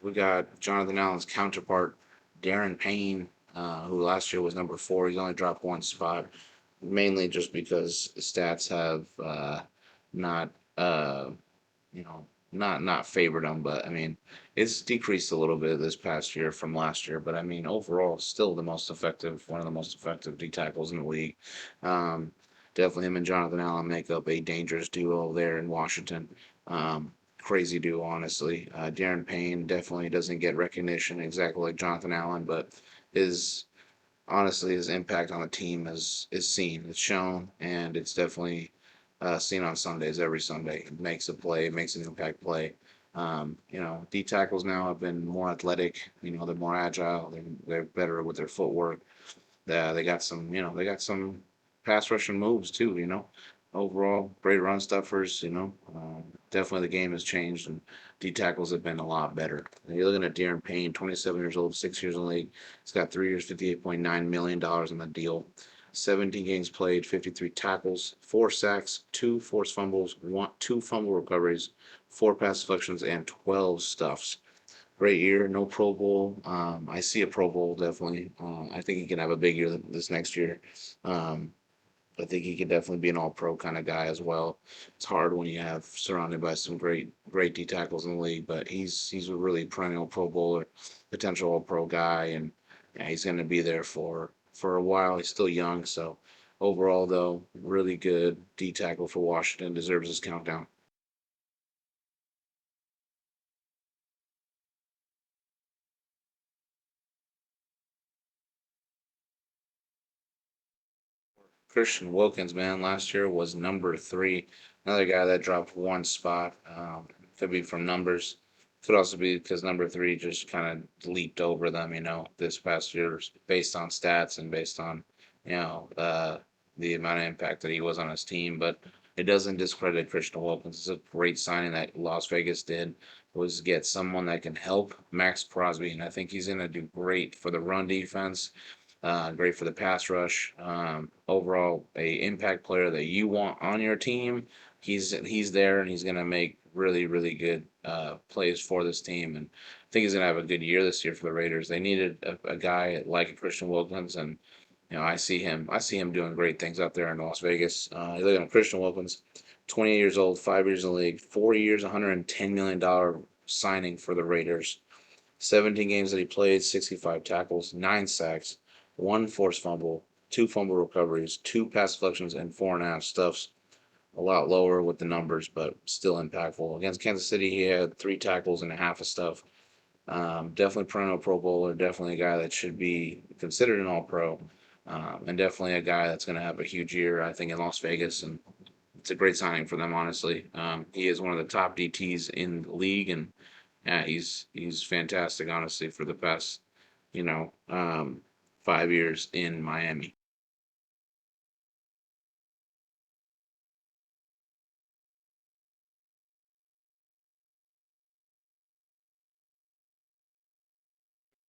We got Jonathan Allen's counterpart, Darren Payne, who last year was number 4. He's only dropped one spot, mainly just because stats have not you know, not favored him, but I mean, it's decreased a little bit this past year from last year. But I mean, overall, still the most effective, one of the most effective D tackles in the league. Um, Definitely him and Jonathan Allen make up a dangerous duo there in Washington. Crazy duo, honestly. Darren Payne definitely doesn't get recognition exactly like Jonathan Allen, but his honestly his impact on the team is seen, it's shown, and it's definitely seen on Sundays. Every Sunday, makes a play, makes an impact play. D tackles now have been more athletic. They're more agile. They're better with their footwork. They got some, they got some pass rushing moves too. Overall, great run stuffers. Definitely the game has changed, and D tackles have been a lot better. And you're looking at Darren Payne, 27 years old, 6 years in the league. He's got 3 years, $58.9 million on the deal. 17 games played, 53 tackles, 4 sacks, 2 forced fumbles, two fumble recoveries, 4 pass deflections, and 12 stuffs. Great year, no Pro Bowl. I see a Pro Bowl definitely. I think he can have a big year this next year. Um, I think he could definitely be an All Pro kind of guy as well. It's hard when you have surrounded by some great D tackles in the league, but he's a really perennial Pro Bowler, potential All Pro guy, and yeah, he's going to be there for a while. He's still young, so overall though, really good D tackle for Washington. Deserves his countdown. Christian Wilkins, man, last year was number 3. Another guy that dropped one spot. Could be from numbers. Could also be because number 3 just kind of leaped over them, this past year based on stats and based on, you know, uh, the amount of impact that he was on his team. But it doesn't discredit Christian Wilkins. It's a great signing that Las Vegas did was get someone that can help Max Crosby, and I think he's going to do great for the run defense, great for the pass rush. Overall, a impact player that you want on your team. He's there and he's gonna make really good plays for this team. And I think he's gonna have a good year this year for the Raiders. They needed a guy like Christian Wilkins, and I see him doing great things out there in Las Vegas. You look at Christian Wilkins, 28 years old, 5 years in the league, 4 years, $110 million signing for the Raiders. 17 games that he played, 65 tackles, 9 sacks, 1 forced fumble, 2 fumble recoveries, 2 pass deflections, and 4.5 stuffs. A lot lower with the numbers, but still impactful. Against Kansas City, he had 3 tackles and a half a stuff. Definitely perennial Pro Bowler. Definitely a guy that should be considered an All Pro, and definitely a guy that's going to have a huge year, I think, in Las Vegas. And it's a great signing for them, honestly. He is one of the top DTs in the league, and yeah, he's fantastic, honestly, for the past, you know, 5 years in Miami.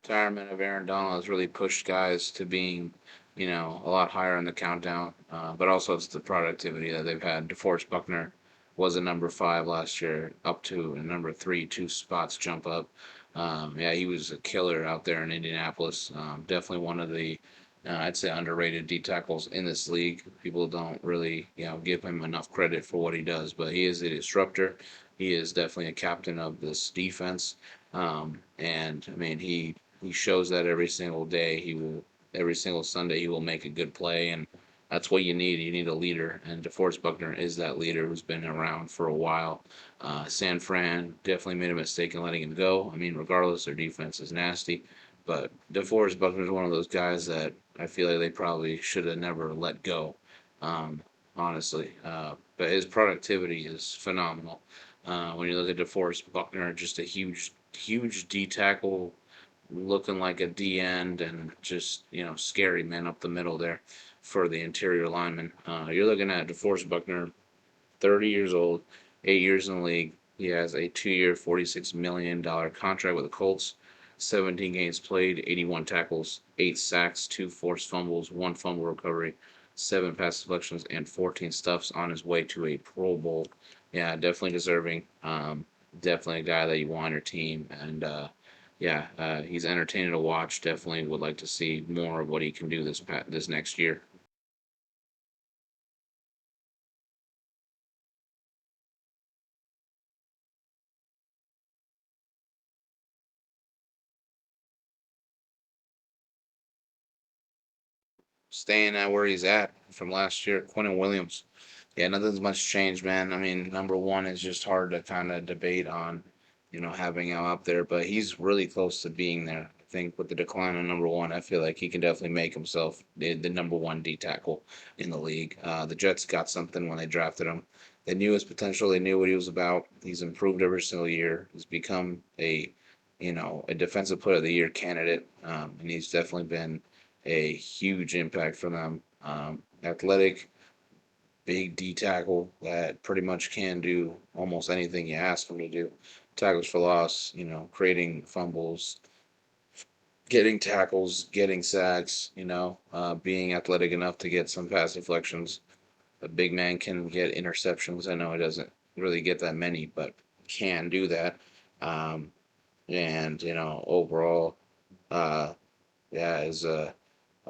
Retirement of Aaron Donald has really pushed guys to being, a lot higher in the countdown. But also it's the productivity that they've had. DeForest Buckner was a number 5 last year, up to a number 3, 2 spots jump up. Yeah, he was a killer out there in Indianapolis. Definitely one of the, I'd say, underrated D tackles in this league. People don't really, give him enough credit for what he does, but he is a disruptor. He is definitely a captain of this defense. And I mean, he shows that every single day. Every single Sunday he will make a good play, and that's what you need. You need a leader, and DeForest Buckner is that leader who's been around for a while. San Fran definitely made a mistake in letting him go. I mean, regardless, their defense is nasty, but DeForest Buckner is one of those guys that I feel like they probably should have never let go. Um, Honestly, but his productivity is phenomenal. When you look at DeForest Buckner, just a huge D tackle, looking like a D end, and just scary man up the middle there for the interior lineman. You're looking at DeForest Buckner, 30 years old, 8 years in the league. He has a 2-year, $46 million contract with the Colts. 17 games played, 81 tackles, 8 sacks, 2 forced fumbles, 1 fumble recovery, 7 pass deflections, and 14 stuffs on his way to a Pro Bowl. Yeah, definitely deserving. definitely a guy that you want on your team. And yeah, he's entertaining to watch. Definitely would like to see more of what he can do this next year. Staying at where he's at from last year, Quinnen Williams. Yeah, nothing's much changed, man. I mean, number one is just hard to kind of debate on, having him up there, but he's really close to being there. I think with the decline of number one, I feel like he can definitely make himself the number one D tackle in the league. The Jets got something when they drafted him. They knew his potential. They knew what he was about. He's improved every single year. He's become a defensive player of the year candidate, and he's definitely been a huge impact for them. Athletic, big D tackle that pretty much can do almost anything you ask him to do. Tackles for loss, creating fumbles, getting tackles, getting sacks, being athletic enough to get some pass deflections. A big man can get interceptions. I know he doesn't really get that many, but can do that. Um, and overall, uh, yeah, is a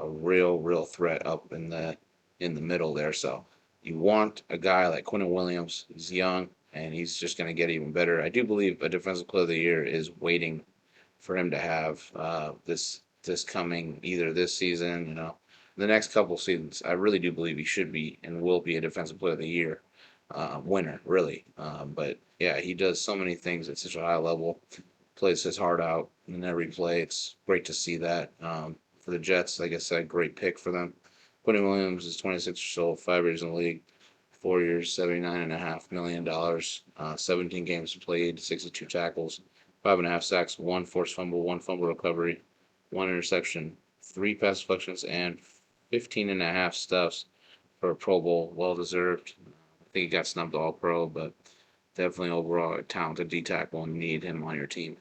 real threat up in the middle there. So you want a guy like Quinnen Williams. He's young and he's just going to get even better. I do believe a defensive player of the year is waiting for him to have this coming either this season, the next couple seasons. I really do believe he should be and will be a defensive player of the year winner, really. But yeah, he does so many things at such a high level. Plays his heart out in every play. It's great to see that. For the Jets, like I said, great pick for them. Quentin Williams is 26 years old, 5 years in the league, 4 years, $79.5 million, 17 games played, 62 tackles, 5.5 sacks, one forced fumble, one fumble recovery, one interception, three pass deflections, and 15 and a half stuffs for a Pro Bowl. Well deserved. I think he got snubbed All Pro, but definitely overall a talented D tackle and need him on your team.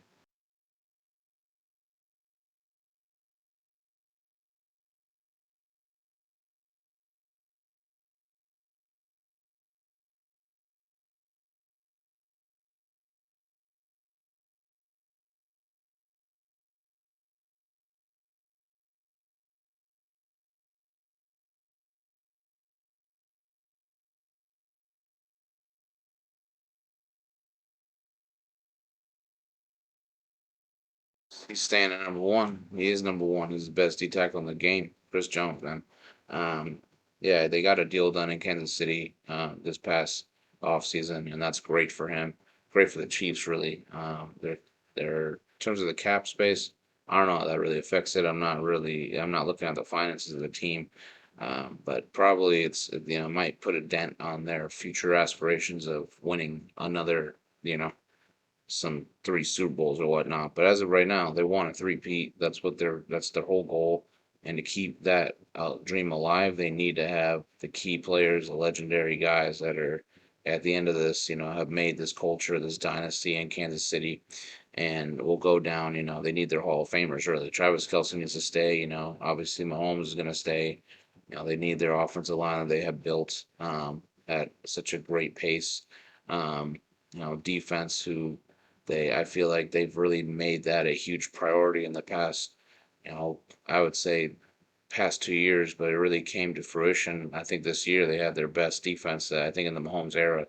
He's staying at number one. He is number one. He's the best D tackle in the game. Chris Jones, man. Um, yeah, they got a deal done in Kansas City this past off season, and that's great for him. Great for the Chiefs, really. They're in terms of the cap space. I don't know how that really affects it. I'm not looking at the finances of the team, but probably might put a dent on their future aspirations of winning another, you know, some three Super Bowls or whatnot. But as of right now, they want a three-peat. That's their whole goal. And to keep that dream alive, they need to have the key players, the legendary guys that are at the end of this, have made this culture, this dynasty in Kansas City, and will go down. They need their Hall of Famers really. Travis Kelce needs to stay. Obviously Mahomes is going to stay. They need their offensive line that they have built at such a great pace. Um, defense who I feel like they've really made that a huge priority in the past, I would say past 2 years, but it really came to fruition. I think this year they had their best defense, I think, in the Mahomes era.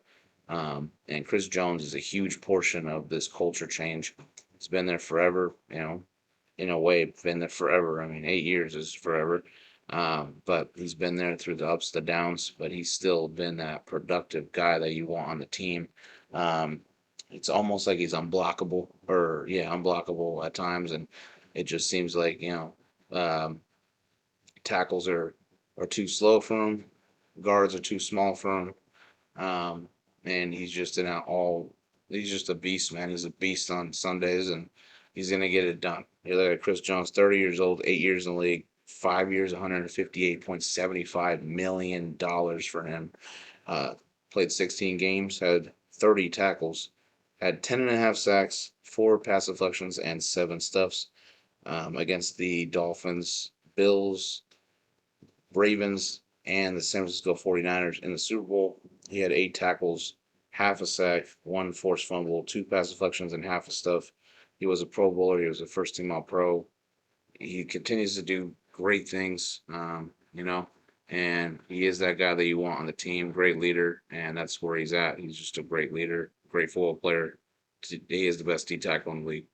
And Chris Jones is a huge portion of this culture change. It's been there forever, in a way, been there forever. I mean, 8 years is forever. But he's been there through the ups, the downs, but he's still been that productive guy that you want on the team. Um, it's almost like he's unblockable, or yeah, unblockable at times, and it just seems like tackles are too slow for him, guards are too small for him, and he's just an all. He's just a beast, man. He's a beast on Sundays, and he's gonna get it done. You look at Chris Jones, 30 years old, 8 years in the league, 5 years, $158.75 million for him. Uh, Played 16 games, had 30 tackles, had 10 and a half sacks, four pass deflections, and seven stuffs against the Dolphins, Bills, Ravens, and the San Francisco 49ers in the Super Bowl. He had eight tackles, half a sack, one forced fumble, two pass deflections, and half a stuff. He was a Pro Bowler. He was a first team All Pro. He continues to do great things, and he is that guy that you want on the team. Great leader, and that's where he's at. He's just a great leader, great football player. He is the best D tackle in the league.